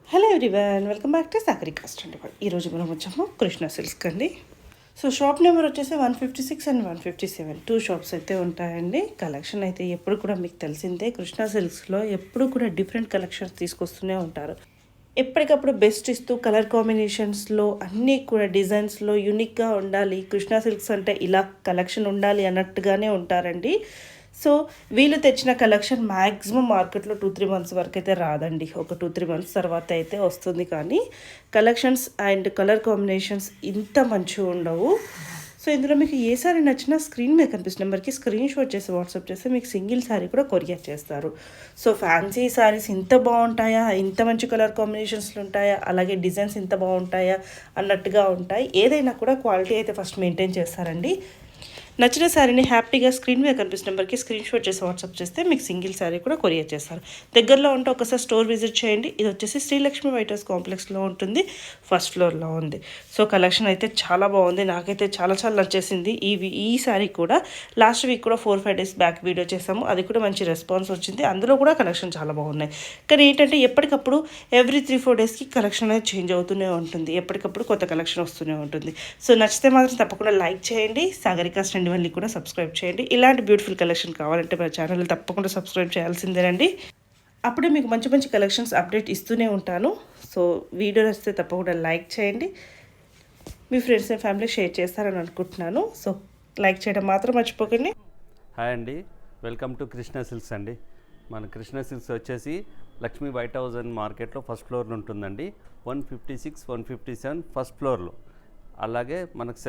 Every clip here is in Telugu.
Hello everyone, welcome back to Sagarika standard. ఈరోజు మనం వచ్చాము కృష్ణ సిల్క్స్ అండి. సో షాప్ నెంబర్ వచ్చేసి 156 అండ్ 157 టూ షాప్స్ అయితే ఉంటాయండి. కలెక్షన్ అయితే ఎప్పుడు కూడా మీకు తెలిసిందే, కృష్ణ సిల్క్స్లో ఎప్పుడు కూడా డిఫరెంట్ కలెక్షన్స్ తీసుకొస్తూనే ఉంటారు. ఎప్పటికప్పుడు బెస్ట్ ఇస్తూ కలర్ కాంబినేషన్స్లో అన్నీ కూడా డిజైన్స్లో యూనిక్గా ఉండాలి, కృష్ణ సిల్క్స్ అంటే ఇలా కలెక్షన్ ఉండాలి అన్నట్టుగానే ఉంటారండి. సో వీళ్ళు తెచ్చిన కలెక్షన్ మ్యాక్సిమం మార్కెట్లో 2-3 మంత్స్ వరకు అయితే రాదండి. ఒక 2-3 మంత్స్ తర్వాత అయితే వస్తుంది, కానీ కలెక్షన్స్ అండ్ కలర్ కాంబినేషన్స్ ఇంత మంచిగా ఉండవు. సో ఇందులో మీకు ఏ సారీ నచ్చినా స్క్రీన్ మీద కనిపిస్తున్న నెంబర్కి స్క్రీన్ షాట్ చేసి వాట్సాప్ చేస్తే మీకు సింగిల్ శారీ కూడా కొరియర్ చేస్తారు. సో ఫ్యాన్సీ శారీస్ ఇంత బాగుంటాయా, ఇంత మంచి కలర్ కాంబినేషన్స్లో ఉంటాయా, అలాగే డిజైన్స్ ఇంత బాగుంటాయా అన్నట్టుగా ఉంటాయి. ఏదైనా కూడా క్వాలిటీ అయితే ఫస్ట్ మెయింటైన్ చేస్తారండి. నచ్చిన శారీని హ్యాపీగా స్క్రీన్ మీద కనిపిస్తున్న నెంబర్కి స్క్రీన్ షాట్ చేసి వాట్సాప్ చేస్తే మీకు సింగిల్ శారీ కూడా కొరియర్ చేస్తారు. దగ్గరలో ఉంటే ఒకసారి స్టోర్ విజిట్ చేయండి. ఇది వచ్చేసి శ్రీలక్ష్మి వైట్ హౌస్ కాంప్లెక్స్లో ఉంటుంది, ఫస్ట్ ఫ్లోర్లో ఉంది. సో కలెక్షన్ అయితే చాలా బాగుంది, నాకైతే చాలా చాలా నచ్చేసింది. ఈ శారీ కూడా లాస్ట్ వీక్ కూడా 4-5 డేస్ బ్యాక్ వీడియో చేసాము, అది కూడా మంచి రెస్పాన్స్ వచ్చింది. అందులో కూడా కలెక్షన్ చాలా బాగున్నాయి. కానీ ఏంటంటే ఎప్పటికప్పుడు ఎవ్రీ 3-4 డేస్కి కలెక్షన్ అనేది చేంజ్ అవుతూనే ఉంటుంది, ఎప్పటికప్పుడు కొత్త కలెక్షన్ వస్తూనే ఉంటుంది. సో నచ్చితే మాత్రం తప్పకుండా లైక్ చేయండి, సాగరికా స్టాండర్డ్ మళ్ళీ కూడా సబ్స్క్రైబ్ చేయండి. ఇలాంటి బ్యూటిఫుల్ కలెక్షన్ కావాలంటే మా ఛానల్ తప్పకుండా సబ్స్క్రైబ్ చేయాల్సిందేనండి. అప్పుడే మీకు మంచి మంచి కలెక్షన్స్ అప్డేట్ ఇస్తూనే ఉంటాను. సో వీడియో నచ్చితే తప్పకుండా లైక్ చేయండి, మీ ఫ్రెండ్స్ అండ్ ఫ్యామిలీ షేర్ చేస్తారని అనుకుంటున్నాను. సో లైక్ చేయడం మాత్రం మర్చిపోకండి. హాయ్ అండి, వెల్కమ్ టు కృష్ణ సిల్క్స్ అండి. మన కృష్ణ సిల్క్స్ వచ్చేసి లక్ష్మీ వైట్ హౌస్ అండ్ మార్కెట్లో ఫస్ట్ ఫ్లోర్లో ఉంటుందండి. 156, 157 ఫస్ట్ ఫ్లోర్లో. అలాగే మనకు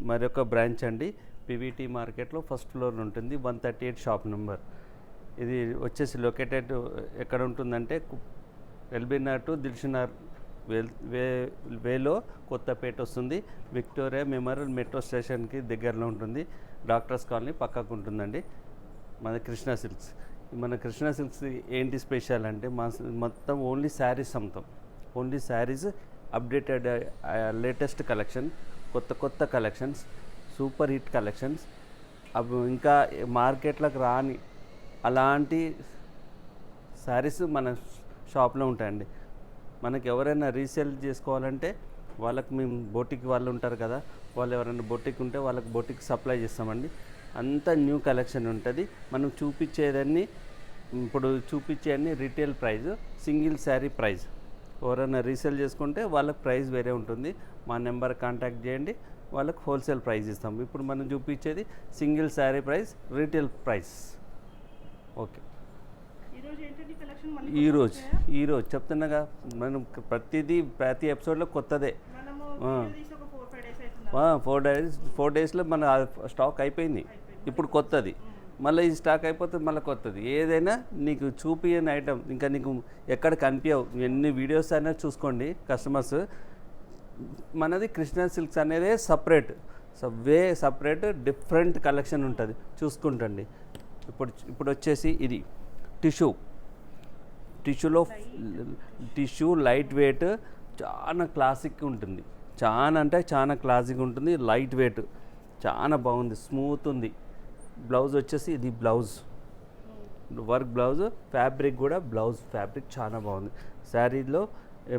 మరొక బ్రాంచ్ అండి పీవీటీ మార్కెట్లో ఫస్ట్ ఫ్లోర్లో ఉంటుంది, 138 షాప్ నెంబర్. ఇది వచ్చేసి లొకేటెడ్ ఎక్కడ ఉంటుందంటే ఎల్బీనగర్ టు దిల్షునగర్ వేలో కొత్తపేట వస్తుంది. విక్టోరియా మెమోరియల్ మెట్రో స్టేషన్కి దగ్గరలో ఉంటుంది, డాక్టర్స్ కాలనీ పక్కకు ఉంటుందండి మన కృష్ణ సిల్క్స్. మన కృష్ణ సిల్క్స్ ఏంటి స్పెషల్ అంటే మొత్తం ఓన్లీ శారీస్ అమ్ముతాం. Only saris, updated latest collection, కొత్త కలెక్షన్స్, సూపర్ హిట్ కలెక్షన్స్, ఇంకా మార్కెట్లోకి రాని అలాంటి శారీస్ మన షాప్లో ఉంటాయండి. మనకి ఎవరైనా రీసేల్ చేసుకోవాలంటే వాళ్ళకి మేము బొటిక్ వాళ్ళు ఉంటారు కదా, వాళ్ళు ఎవరైనా బొటిక్ ఉంటే వాళ్ళకి బొటిక్ సప్లై చేస్తామండి. అంతా న్యూ కలెక్షన్ ఉంటుంది. మనం ఇప్పుడు చూపించేవన్నీ retail price, single sari price. ఎవరైనా రీసేల్ చేసుకుంటే వాళ్ళకి ప్రైస్ వేరే ఉంటుంది. మా నెంబర్ కాంటాక్ట్ చేయండి, వాళ్ళకి హోల్సేల్ ప్రైస్ ఇస్తాం. ఇప్పుడు మనం చూపించేది single sari price, retail price. Okay, ఈరోజు చెప్తున్నాగా, మనం ప్రతి ఎపిసోడ్లో కొత్తదే. 4 డేస్లో మన స్టాక్ అయిపోయింది, ఇప్పుడు కొత్తది. మళ్ళీ ఈ స్టాక్ అయిపోతే మళ్ళీ కొత్తది. ఏదైనా నీకు చూపించని ఐటమ్ ఇంకా నీకు ఎక్కడ కనిపించవు. ఎన్ని వీడియోస్ అయినా చూసుకోండి కస్టమర్స్. మనది కృష్ణ సిల్క్స్ అనేది సపరేట్ డిఫరెంట్ కలెక్షన్ ఉంటుంది, చూసుకుంటండి. ఇప్పుడు వచ్చేసి ఇది టిష్యూ లైట్ వెయిట్, చాలా క్లాసిక్ ఉంటుంది. చాలా క్లాసిక్ ఉంటుంది, లైట్ వెయిట్, చాలా బాగుంది, స్మూత్ ఉంది. బ్లౌజ్ వచ్చేసి ఇది వర్క్ బ్లౌజ్, ఫ్యాబ్రిక్ కూడా బ్లౌజ్ ఫ్యాబ్రిక్ చాలా బాగుంది. శారీలో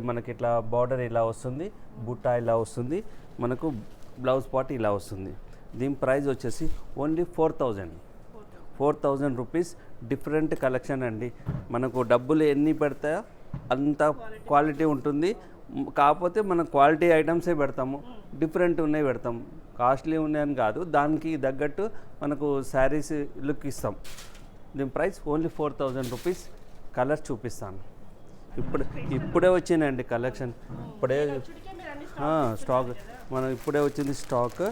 మనకి ఇట్లా బార్డర్ ఇలా వస్తుంది, బుట్టా ఇలా వస్తుంది, మనకు బ్లౌజ్ పార్ట్ ఇలా వస్తుంది. దీని ప్రైస్ వచ్చేసి ఓన్లీ 4,000 రూపీస్. డిఫరెంట్ కలెక్షన్ అండి. మనకు డబ్బులు ఎన్ని పెడతాయో అంత క్వాలిటీ ఉంటుంది. కాకపోతే మనం క్వాలిటీ ఐటమ్సే పెడతాము, డిఫరెంట్ ఉన్నాయి పెడతాము. కాస్ట్లీ ఉన్నాయని కాదు, దానికి తగ్గట్టు మనకు శారీస్ లుక్ ఇస్తాం. దీని ప్రైస్ ఓన్లీ 4,000 రూపీస్. కలర్ చూపిస్తాను. ఇప్పుడే వచ్చిందండి కలెక్షన్, స్టాక్ ఇప్పుడే వచ్చింది స్టాక్.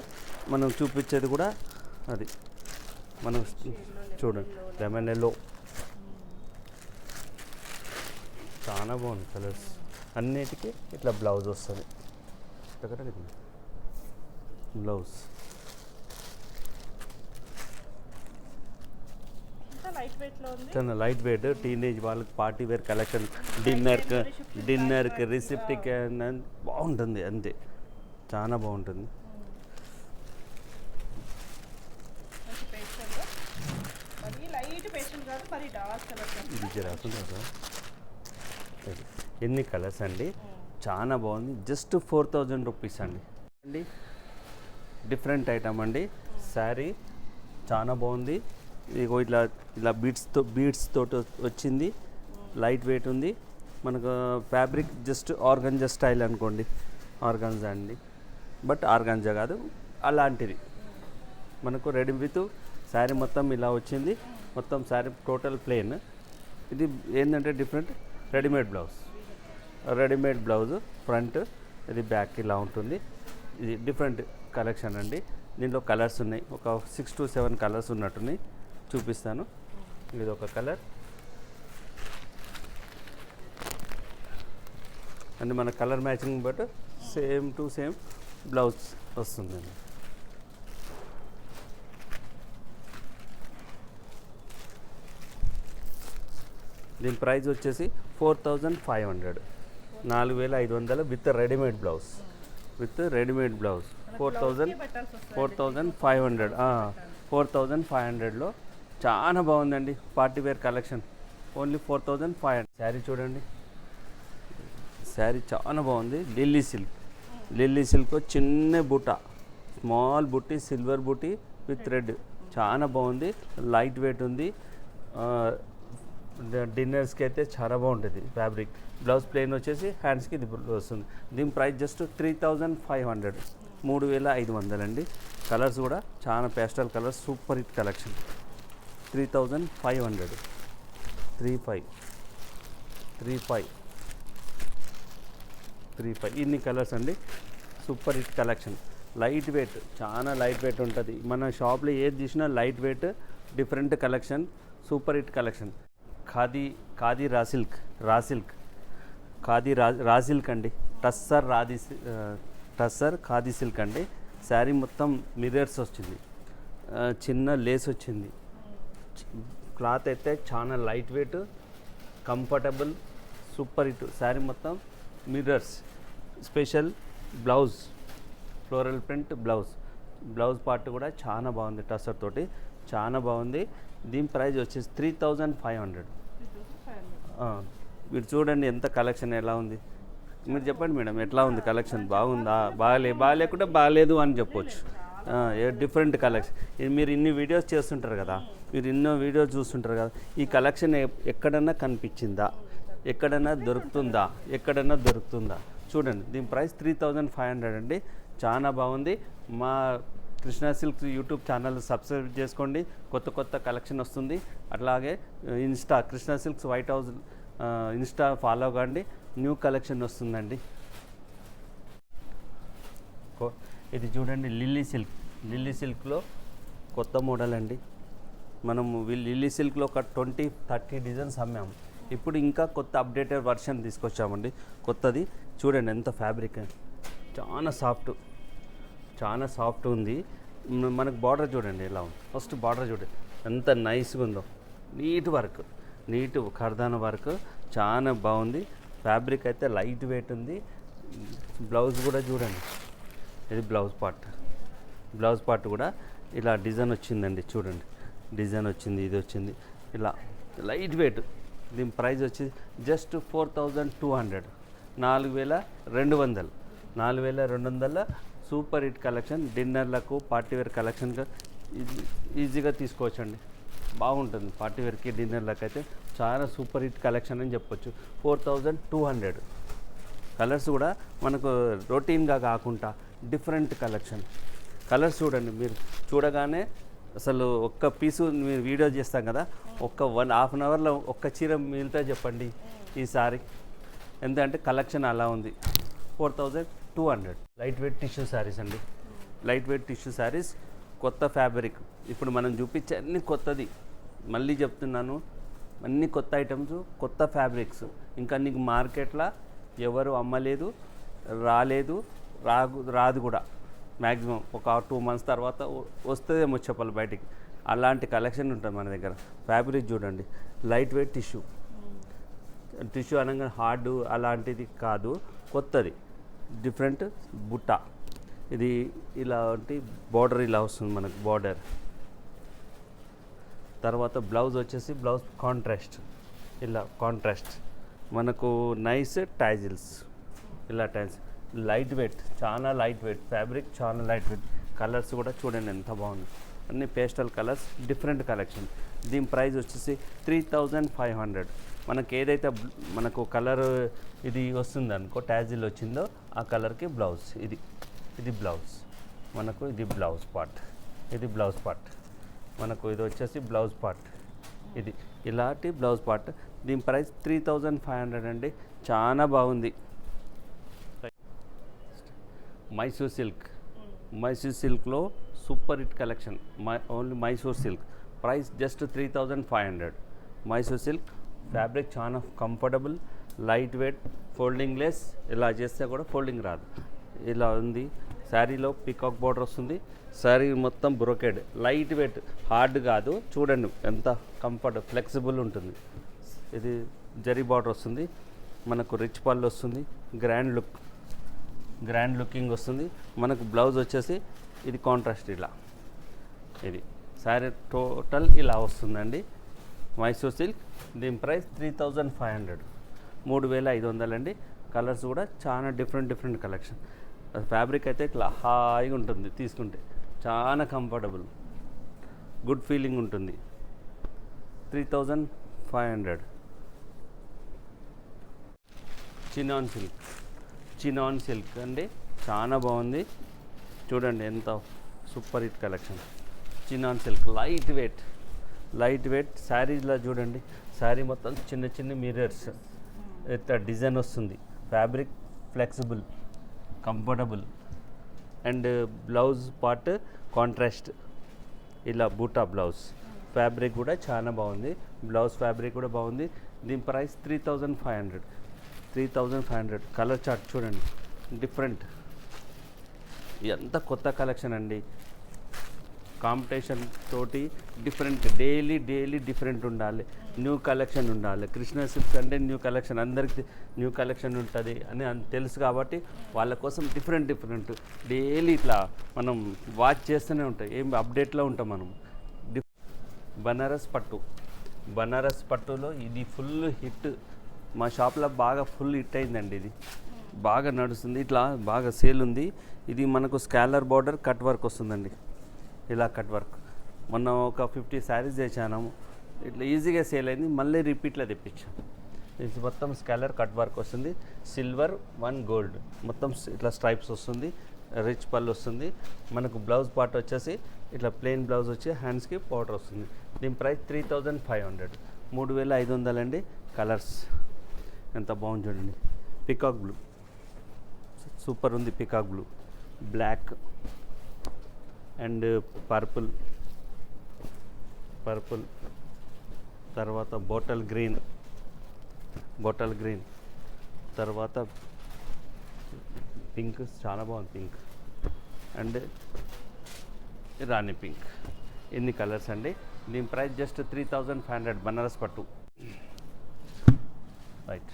మనం చూపించేది కూడా అది. మనం చూడండి, లెమన్ ఎల్లో చాలా బాగుంది కలర్స్. అన్నిటికీ ఇట్లా బ్లౌజ్ వస్తుంది. బ్లౌజ్ చాలా లైట్ వెయిట్, టీనేజ్ వాళ్ళకి పార్టీ వేర్ కలెక్షన్, డిన్నర్కి రిసెప్ట్కి బాగుంటుంది. అంతే, చాలా బాగుంటుంది. ఇది జరాకుండా ఎన్ని కలర్స్ అండి, చాలా బాగుంది. జస్ట్ 4000 రూపీస్ అండి. డిఫరెంట్ ఐటమ్ అండి. శారీ చాలా బాగుంది. ఇగో ఇట్లా ఇలా బీడ్స్ తోటి వచ్చింది. లైట్ వెయిట్ ఉంది. మనకు ఫ్యాబ్రిక్ జస్ట్ ఆర్గంజా స్టైల్ అనుకోండి, ఆర్గంజా అండి. బట్ ఆర్గంజా కాదు, అలాంటిది మనకు రెడీ విత్ శారీ మొత్తం ఇలా వచ్చింది. మొత్తం శారీ టోటల్ ప్లెయిన్. ఇది ఏంటంటే డిఫరెంట్ రెడీమేడ్ బ్లౌజ్ ఫ్రంట్, ఇది బ్యాక్ ఇలా ఉంటుంది. ఇది డిఫరెంట్ కలెక్షన్ అండి. దీంట్లో కలర్స్ ఉన్నాయి, ఒక 6 to 7 కలర్స్ ఉన్నట్టున్నాయి, చూపిస్తాను. ఇది ఒక కలర్ అంటే మన colour matching but same to same blouse వస్తుందండి. దీని ప్రైస్ వచ్చేసి 4500, 4500 విత్ రెడీమేడ్ బ్లౌజ్. 4500లో చాలా బాగుందండి. Party wear collection only 4500. Sari చూడండి, శారీ చాలా బాగుంది. లిల్లీ సిల్క్ చిన్న బుట్ట, స్మాల్ బుట్టి, సిల్వర్ బుట్టి విత్ రెడ్, చాలా బాగుంది. లైట్ వెయిట్ ఉంది. డిన్నర్స్కి అయితే చాలా బాగుంటుంది ఫ్యాబ్రిక్. బ్లౌజ్ ప్లెయిన్ వచ్చేసి హ్యాండ్స్కి ఇది వస్తుంది. దీని ప్రైస్ జస్ట్ 3500, 3500 అండి. కలర్స్ కూడా చాలా pastel colours, super hit collection. 3500, 35 ఇన్ని కలర్స్ అండి. Super hit collection. Light weight, చాలా లైట్ వెయిట్ ఉంటుంది. మన షాప్లో ఏది చూసినా light weight, different collection, super hit collection. Khadi raw silk అండి. టస్సర్ ఖాదీ సిల్క్ అండి. శారీ మొత్తం మిర్రర్స్ వచ్చింది, చిన్న లేస్ వచ్చింది. క్లాత్ అయితే చాలా light weight, comfortable, super hit. Sari మొత్తం mirrors. Special blouse, floral print blouse part కూడా చాలా బాగుంది. టస్సర్ తోటి చాలా బాగుంది. దీని ప్రైస్ వచ్చేసి 3500. మీరు చూడండి ఎంత కలెక్షన్ ఎలా ఉంది. మీరు చెప్పండి మేడం, ఎట్లా ఉంది కలెక్షన్? బాగుందా? బాగాలేకుండా బాగాలేదు అని చెప్పొచ్చు. Different collection. మీరు ఇన్ని వీడియోస్ చేస్తుంటారు కదా, మీరు ఎన్నో వీడియోస్ చూస్తుంటారు కదా, ఈ కలెక్షన్ ఎక్కడన్నా కనిపించిందా? ఎక్కడన్నా దొరుకుతుందా? చూడండి, దీని ప్రైస్ 3500 అండి. చాలా బాగుంది. మా Krishna silks YouTube channel subscribe చేసుకోండి, కొత్త కలెక్షన్ వస్తుంది. అట్లాగే Krishna silks white house Insta follow కాండి, న్యూ కలెక్షన్ వస్తుందండి. ఇది చూడండి, లిల్లీ సిల్క్లో కొత్త మోడల్ అండి. మనము లిల్లీ సిల్క్లో ఒక 20-30 డిజైన్స్ అమ్మాము. ఇప్పుడు ఇంకా కొత్త అప్డేటెడ్ వర్షన్ తీసుకొచ్చామండి, కొత్తది. చూడండి ఎంత ఫ్యాబ్రిక్, చాలా సాఫ్ట్ ఉంది. మనకు బార్డర్ చూడండి ఎలా ఉంది. ఫస్ట్ బార్డర్ చూడండి ఎంత నైస్గా ఉందో. నీట్ ఖర్దాన వర్క్, చాలా బాగుంది. ఫ్యాబ్రిక్ అయితే లైట్ వెయిట్ ఉంది. బ్లౌజ్ కూడా చూడండి, ఇది బ్లౌజ్ పార్ట్ కూడా ఇలా డిజైన్ వచ్చిందండి. చూడండి, డిజైన్ వచ్చింది, ఇది వచ్చింది ఇలా లైట్ వెయిట్. దీని ప్రైస్ వచ్చి జస్ట్ 4200, 4200. Super hit collection. డిన్నర్లకు, పార్టీవేర్ కలెక్షన్గా ఈజీగా తీసుకోవచ్చండి. బాగుంటుంది పార్టీవేర్కి, డిన్నర్లకు అయితే చాలా సూపర్ హిట్ కలెక్షన్ అని చెప్పొచ్చు. 4200. కలర్స్ కూడా మనకు రొటీన్గా కాకుండా డిఫరెంట్ కలెక్షన్. కలర్స్ చూడండి, మీరు చూడగానే అసలు ఒక్క పీసు మీరు వీడియో చేస్తాం కదా, ఒక్క 1.5 అవర్లో ఒక్క చీర మిగిలితే చెప్పండి ఈసారి. ఎందుకంటే కలెక్షన్ అలా ఉంది. 4200. లైట్ వెయిట్ టిష్యూ శారీస్ అండి. కొత్త ఫ్యాబ్రిక్. ఇప్పుడు మనం చూపించే అన్ని కొత్తది, మళ్ళీ చెప్తున్నాను, అన్ని కొత్త ఐటమ్స్, కొత్త ఫ్యాబ్రిక్స్. ఇంకా నీకు మార్కెట్లో ఎవరు అమ్మలేదు, రాదు కూడా. మ్యాక్సిమం ఒక 2 months తర్వాత వస్తుందేమో చెప్పాలి బయటికి. అలాంటి కలెక్షన్ ఉంటుంది మన దగ్గర. ఫ్యాబ్రిక్ చూడండి, లైట్ వెయిట్ టిష్యూ అనగా హార్డ్ అలాంటిది కాదు, కొత్తది, డిఫరెంట్ బుట్ట. ఇది ఇలాంటి బార్డర్ ఇలా వస్తుంది మనకు, బార్డర్. తర్వాత బ్లౌజ్ వచ్చేసి కాంట్రాస్ట్, ఇలా కాంట్రాస్ట్ మనకు నైస్ టైజిల్స్, ఇలా టైల్స్ లైట్ వెయిట్, చాలా లైట్ వెయిట్ ఫ్యాబ్రిక్, చాలా లైట్ వెయిట్. కలర్స్ కూడా చూడండి ఎంత బాగుంది, అన్ని పేస్టల్ కలర్స్, డిఫరెంట్ కలెక్షన్. దీని ప్రైస్ వచ్చేసి 3500. మనకి ఏదైతే మనకు కలర్ ఇది వస్తుంది అనుకో, టాజిల్ వచ్చిందో ఆ కలర్కి బ్లౌజ్. ఇది బ్లౌజ్ మనకు, ఇది బ్లౌజ్ పార్ట్, ఇది బ్లౌజ్ పార్ట్ మనకు, ఇది వచ్చేసి బ్లౌజ్ పార్ట్, ఇది ఇలాంటి బ్లౌజ్ పార్ట్. దీని ప్రైస్ 3500 అండి, చాలా బాగుంది. మైసూర్ సిల్క్, మైసూర్ సిల్క్లో super hit collection, only Mysore silk. Price just 3500. Mysore silk fabric చాలా comfortable, light weight, folding less. ఇలా చేస్తే కూడా ఫోల్డింగ్ రాదు, ఇలా ఉంది. శారీలో పీకాక్ బార్డర్ వస్తుంది, శారీ మొత్తం బ్రోకెడ్, లైట్ వెయిట్, హార్డ్ కాదు. చూడండి ఎంత కంఫర్ట్, ఫ్లెక్సిబుల్ ఉంటుంది. ఇది జరీ బార్డర్ వస్తుంది, మనకు రిచ్ పళ్ళు వస్తుంది, గ్రాండ్ లుకింగ్ వస్తుంది. మనకు బ్లౌజ్ వచ్చేసి ఇది కాంట్రాస్ట్, ఇలా ఇది శారీ టోటల్ ఇలా వస్తుందండి. మైసూర్ సిల్క్. దీని ప్రైస్ 3500, 3500 అండి. కలర్స్ కూడా చాలా డిఫరెంట్ కలెక్షన్. ఫ్యాబ్రిక్ అయితే ఇట్లా హాయిగా ఉంటుంది, తీసుకుంటే చాలా కంఫర్టబుల్, గుడ్ ఫీలింగ్ ఉంటుంది. 3500. చినాన్ సిల్క్ అండి, చాలా బాగుంది. చూడండి ఎంత super hit collection. Chinon silk light weight శారీలో చూడండి, శారీ మొత్తం చిన్న మిర్రర్స్, ఇట్లా డిజైన్ వస్తుంది. Fabric flexible, comfortable. And blouse part contrast, ఇలా బూటా బ్లౌజ్. ఫ్యాబ్రిక్ కూడా చాలా బాగుంది, బ్లౌజ్ ఫ్యాబ్రిక్ కూడా బాగుంది. దీని ప్రైస్ 3500. కలర్ చార్ట్ చూడండి, డిఫరెంట్. ఎంత కొత్త కలెక్షన్ అండి, కాంపిటీషన్ తోటి డిఫరెంట్, డైలీ డిఫరెంట్ ఉండాలి, న్యూ కలెక్షన్ ఉండాలి. కృష్ణ సిల్క్స్ అంటే న్యూ కలెక్షన్, అందరికీ న్యూ కలెక్షన్ ఉంటుంది అని తెలుసు కాబట్టి వాళ్ళ కోసం డిఫరెంట్ డైలీ ఇట్లా మనం వాచ్ చేస్తూనే ఉంటాం, ఏం అప్డేట్లో ఉంటాం మనం. బనారస్ పట్టులో ఇది ఫుల్ హిట్, మా షాప్లో బాగా ఫుల్ హిట్ అయిందండి. ఇది బాగా నడుస్తుంది, ఇట్లా బాగా సేల్ ఉంది. ఇది మనకు స్కాలర్ బార్డర్ కట్ వర్క్ వస్తుందండి, ఇలా కట్ వర్క్. మొన్న ఒక 50 శారీస్ చేశాను, ఇట్లా ఈజీగా సేల్ అయింది. మళ్ళీ రిపీట్లో తెప్పించాం. ఇది మొత్తం స్కాలర్ కట్ వర్క్ వస్తుంది, సిల్వర్ 1 గోల్డ్, మొత్తం ఇట్లా స్ట్రైప్స్ వస్తుంది, రిచ్ పళ్ళు వస్తుంది. మనకు బ్లౌజ్ పార్ట్ వచ్చేసి ఇట్లా ప్లెయిన్ బ్లౌజ్ వచ్చి హ్యాండ్స్కి పౌడర్ వస్తుంది. దీని ప్రైస్ 3500, 3500 అండి. కలర్స్ ఎంత బాగుంది చూడండి. పికాక్ బ్లూ సూపర్ ఉంది, peacock blue, black and purple, తర్వాత బాటిల్ గ్రీన్, తర్వాత పింక్, చాలా బాగుంది పింక్, అండ్ రాణి పింక్. ఎన్ని కలర్స్ అండి. దీని ప్రైస్ జస్ట్ 3500, బనారస్ పట్టు. Right.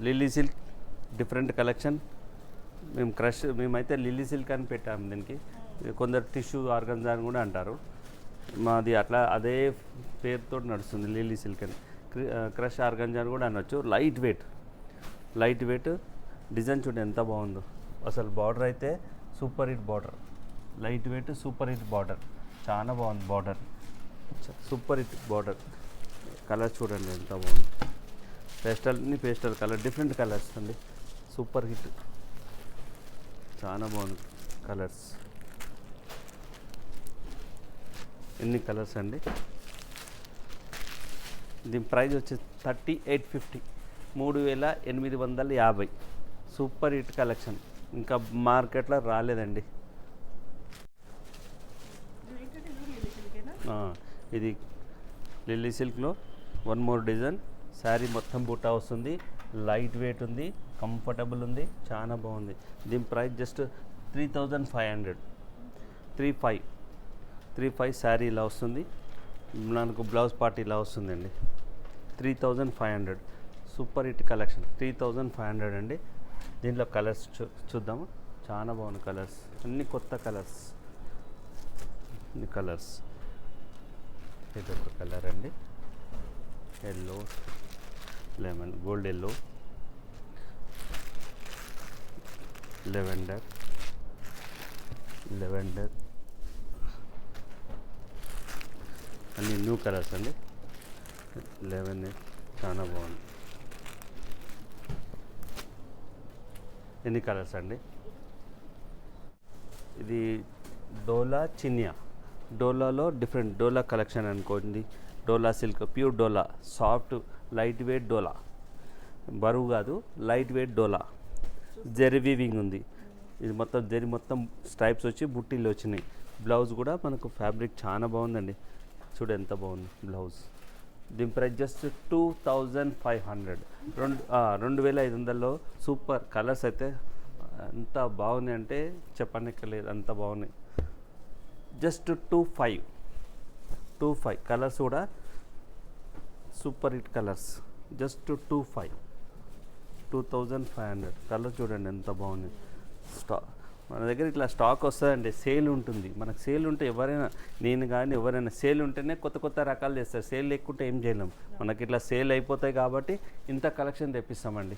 Lily silk different collection. మేమైతే లిల్లీ సిల్క్ అని పెట్టాము దీనికి. కొందరు టిష్యూ ఆర్గన్జా అని కూడా అంటారు, మాది అట్లా అదే పేరుతో నడుస్తుంది, లిల్లీ సిల్క్ అని. క్రష్ ఆర్గన్జా అని కూడా అనొచ్చు. లైట్ వెయిట్ డిజైన్ చూడండి ఎంత బాగుందో అసలు. బార్డర్ అయితే super hit border, light weight super hit border, చాలా బాగుంది border, super hit border. Colour చూడండి ఎంత బాగుంది. పేస్టల్ కలర్, డిఫరెంట్ కలర్స్ అండి, సూపర్ హిట్, చాలా బాగుంది కలర్స్. ఎన్ని కలర్స్ అండి. దీని ప్రైస్ వచ్చి 3850, 3850. సూపర్ హిట్ కలెక్షన్, ఇంకా మార్కెట్లో రాలేదండి. ఇది లిల్లీ సిల్క్లో 1 మోర్ డిజైన్. శారీ మొత్తం బుట్ట వస్తుంది, లైట్ వెయిట్ ఉంది, కంఫర్టబుల్ ఉంది, చాలా బాగుంది. దీని ప్రైస్ జస్ట్ 3500, 35 శారీ ఇలా వస్తుంది. మనకు బ్లౌజ్ పార్ట్ ఇలా వస్తుందండి. 3500 సూపర్ హిట్ కలెక్షన్. 3500 అండి. దీంట్లో కలర్స్ చూద్దాము. చాలా బాగుంది కలర్స్, అన్ని కొత్త కలర్స్. ఇది ఒక కలర్ అండి, yellow, lemon, gold yellow, lavender, అన్ని న్యూ కలర్స్ అండి. 11 చాలా బాగుంది. ఎన్ని కలర్స్ అండి? ఇది డోలా చినియా. డోలాలో డిఫరెంట్ డోలా కలెక్షన్ అనుకోండి. డోలా సిల్క్, ప్యూర్ డోలా, సాఫ్ట్ లైట్ వెయిట్ డోలా, బరువు కాదు, లైట్ వెయిట్ డోలా. జెరీ వీవింగ్ ఉంది. ఇది మొత్తం జెరీ మొత్తం స్ట్రైప్స్ వచ్చి బుట్టీలు వచ్చినాయి. బ్లౌజ్ కూడా మనకు ఫ్యాబ్రిక్ చాలా బాగుందండి. చూడు ఎంత బాగుంది బ్లౌజ్. దీని ప్రైస్ జస్ట్ 2500. 2500లో సూపర్ కలర్స్ అయితే ఎంత బాగున్నాయి అంటే చెప్పనక్కర్లేదు, అంత బాగున్నాయి. జస్ట్ 25 కలర్స్ కూడా super hit colours. Just 2500 colours చూడండి ఎంత బాగుంది. మన దగ్గర ఇట్లా స్టాక్ వస్తుందండి, సేల్ ఉంటుంది. మనకు సేల్ ఉంటే ఎవరైనా, నేను కానీ ఎవరైనా సేల్ ఉంటేనే కొత్త కొత్త రకాలు చేస్తారు. సేల్ లేకుంటే ఏం చేయలేం. మనకి ఇట్లా సేల్ అయిపోతాయి కాబట్టి ఇంత కలెక్షన్ తెప్పిస్తామండి.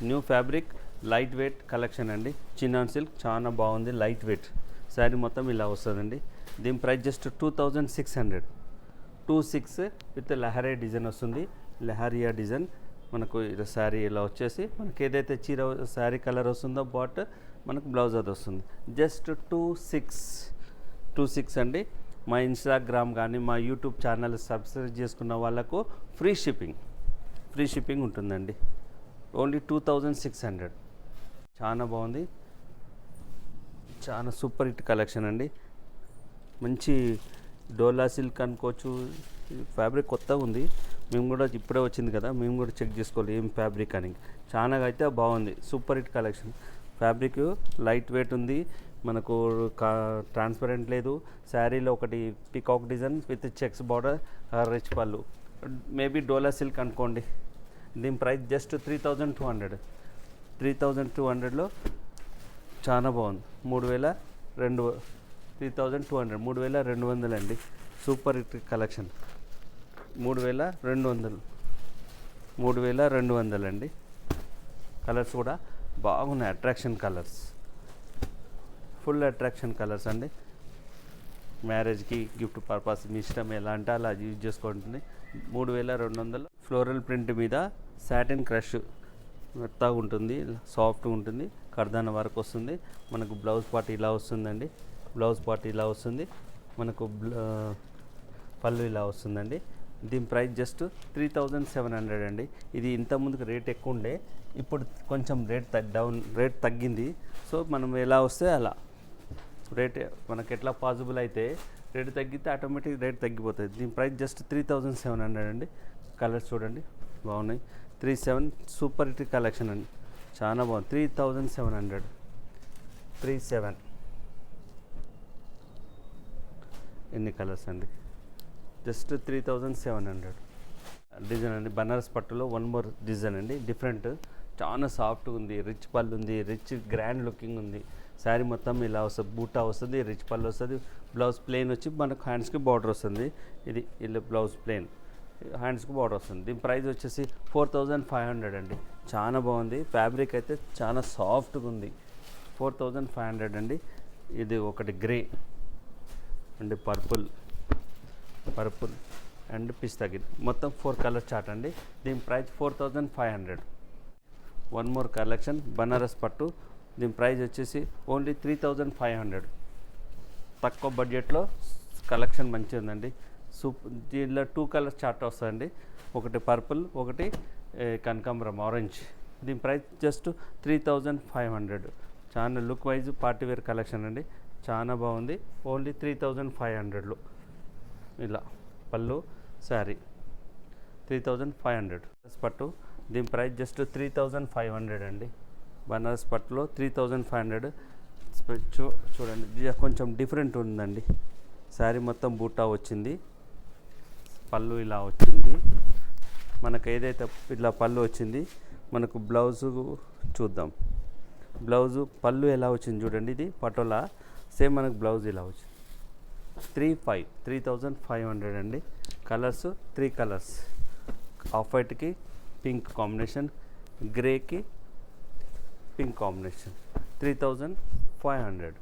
New fabric light weight collection అండి. చినాన్ సిల్క్ చాలా బాగుంది, లైట్ వెయిట్ శారీ మొత్తం ఇలా వస్తుందండి. దీని price just 2600. 26 with lahariya design వస్తుంది. లహరియా డిజైన్ మనకు శారీ ఇలా వచ్చేసి మనకి ఏదైతే చీర శారీ కలర్ వస్తుందో బాట్ మనకు బ్లౌజ్ అది వస్తుంది. జస్ట్ 26 అండి. మా ఇన్స్టాగ్రామ్ కానీ మా యూట్యూబ్ ఛానల్ సబ్స్క్రైబ్ చేసుకున్న వాళ్ళకు ఫ్రీ షిప్పింగ్ ఉంటుందండి. ఓన్లీ 2600. చాలా బాగుంది, చాలా సూపర్ హిట్ కలెక్షన్ అండి. మంచి డోలా సిల్క్ అనుకోవచ్చు. ఫ్యాబ్రిక్ కొత్తగా ఉంది, మేము కూడా ఇప్పుడే వచ్చింది కదా, మేము కూడా చెక్ చేసుకోవాలి ఏం ఫ్యాబ్రిక్ అని. చాలా అయితే బాగుంది, super hit collection. Fabric light wait ఉంది, మనకు ట్రాన్స్పరెంట్ లేదు. శారీలో ఒకటి peacock design with checks border, rich పళ్ళు, మేబీ డోలా సిల్క్ అనుకోండి. దీని ప్రైస్ జస్ట్ 3200. 3200లో చాలా బాగుంది. 3200 అండి. Super hit collection. 3200 అండి. కలర్స్ కూడా బాగున్నాయి, attraction colours, full attraction colours అండి. మ్యారేజ్కి గిఫ్ట్ పర్పస్ మీ ఇష్టం ఎలా అంటే అలా యూజ్ చేసుకుంటుంది. 3200. ఫ్లోరల్ ప్రింట్ మీద సాటిన్ క్రష్ మెత్తగా ఉంటుంది, సాఫ్ట్గా ఉంటుంది. కర్దాన వర్క్ వస్తుంది. మనకు బ్లౌజ్ పార్ట్ ఇలా వస్తుందండి. మనకు పళ్ళు ఇలా వస్తుందండి. దీని ప్రైస్ జస్ట్ 3700 అండి. ఇది ఇంతకుముందుకు రేట్ ఎక్కువ ఉండే, ఇప్పుడు కొంచెం రేట్ తగ్గింది. సో మనం ఎలా వస్తే అలా రేట్ మనకు ఎట్లా పాసిబుల్ అయితే రేట్ తగ్గితే ఆటోమేటిక్ రేట్ తగ్గిపోతుంది. దీని ప్రైస్ జస్ట్ 3700 అండి. కలర్స్ చూడండి బాగున్నాయి. 37 సూపర్ హిట్ కలెక్షన్ అండి, చాలా బాగుంది. 3700. 37 ఎన్ని కలర్స్ అండి? జస్ట్ 3700. డిజైన్ అండి. బనారస్ పట్టులో వన్ మోర్ డిజైన్ అండి, డిఫరెంట్, చాలా సాఫ్ట్గా ఉంది. రిచ్ పళ్ళు ఉంది, రిచ్ గ్రాండ్ లుకింగ్ ఉంది. శారీ మొత్తం ఇలా వస్తుంది, బూటా వస్తుంది, రిచ్ పళ్ళు వస్తుంది. బ్లౌజ్ ప్లెయిన్ వచ్చి మనకు హ్యాండ్స్కి బార్డర్ వస్తుంది. ఇది ఇలా బ్లౌజ్ ప్లెయిన్, హ్యాండ్స్కి బార్డర్ వస్తుంది. దీని ప్రైస్ వచ్చేసి 4500 అండి. చాలా బాగుంది. ఫ్యాబ్రిక్ అయితే చాలా సాఫ్ట్గా ఉంది. 4500 అండి. ఇది ఒకటి grey and purple and pista green, మొత్తం 4 కలర్ చార్ట్ అండి. దీని price 4500. One more collection Banaras పట్టు. దీని ప్రైస్ వచ్చేసి ఓన్లీ 3500. తక్కువ బడ్జెట్లో కలెక్షన్ మంచిగా ఉందండి. దీనిలో 2 కలర్ చార్ట్ వస్తుందండి. ఒకటి పర్పుల్, ఒకటి కనకాంబరం ఆరెంజ్. దీని ప్రైస్ జస్ట్ 3500. చాలా look wise party wear collection అండి, చాలా బాగుంది. ఓన్లీ 3500లో ఇలా పళ్ళు శారీ 3500. పట్టు. దీని ప్రైస్ జస్ట్ 3500 అండి. బనారస్ పట్టులో 3500. చూడండి ఇది కొంచెం డిఫరెంట్ ఉందండి. శారీ మొత్తం బూటా వచ్చింది, పళ్ళు ఇలా వచ్చింది. మనకు ఏదైతే ఇలా పళ్ళు వచ్చింది, మనకు బ్లౌజు చూద్దాం. బ్లౌజు పళ్ళు ఎలా వచ్చింది చూడండి. ఇది పటోలా సేమ్ మనకు బ్లౌజ్ ఇలా వచ్చింది. 3500 అండి. Colours 3 colours. ఆఫ్ వైట్కి పింక్ కాంబినేషన్, గ్రేకి పింక్ కాంబినేషన్, 3500.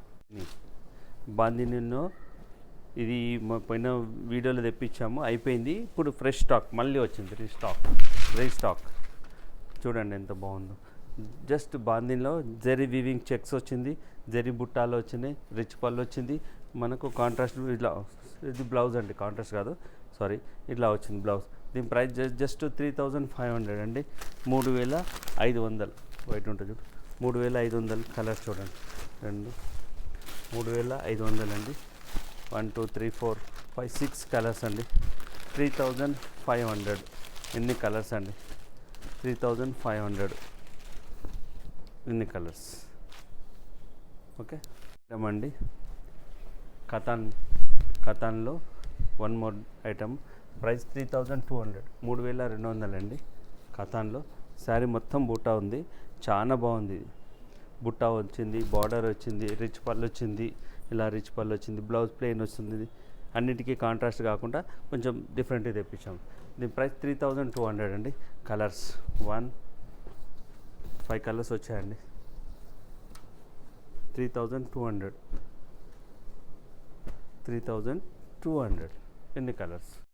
బాందినీలో ఇది పోయిన వీడియోలో తెప్పించాము, అయిపోయింది. ఇప్పుడు ఫ్రెష్ స్టాక్ మళ్ళీ వచ్చింది, రీస్టాక్. చూడండి ఎంత బాగుందో. జస్ట్ బాందిన్లో జరీ వీవింగ్ చెక్స్ వచ్చింది, జరీ బుట్టాలు వచ్చినాయి, రిచ్ పళ్ళు వచ్చింది. మనకు కాంట్రాస్ట్ ఇట్లా, ఇది బ్లౌజ్ అండి, కాంట్రాస్ట్ కాదు సారీ, ఇట్లా వచ్చింది బ్లౌజ్. దీని ప్రైస్ జస్ట్ 3500 అండి. 3500 వైట్ ఉంటుంది చూడు, 3500 కలర్స్ చూడండి. 3500 అండి. 1 2 3 4 5 6 కలర్స్ అండి. 3500. ఎన్ని కలర్స్ అండి, 3500 ఇన్ని కలర్స్. ఓకే అండి. కథాన్లో వన్ మోర్ ఐటమ్, ప్రైస్ 3200, 3200 అండి. కథాన్లో శారీ మొత్తం బూటా ఉంది, చాలా బాగుంది. బుట్టా వచ్చింది, బార్డర్ వచ్చింది, రిచ్ పళ్ళు వచ్చింది, ఇలా రిచ్ పళ్ళు వచ్చింది, బ్లౌజ్ ప్లెయిన్ వస్తుంది. అన్నిటికీ కాంట్రాస్ట్ కాకుండా కొంచెం డిఫరెంట్గా తెప్పించాం. దీని ప్రైస్ 3200 అండి. కలర్స్ 5 కలర్స్ వచ్చాయండి. 3200 ఎన్ని కలర్స్.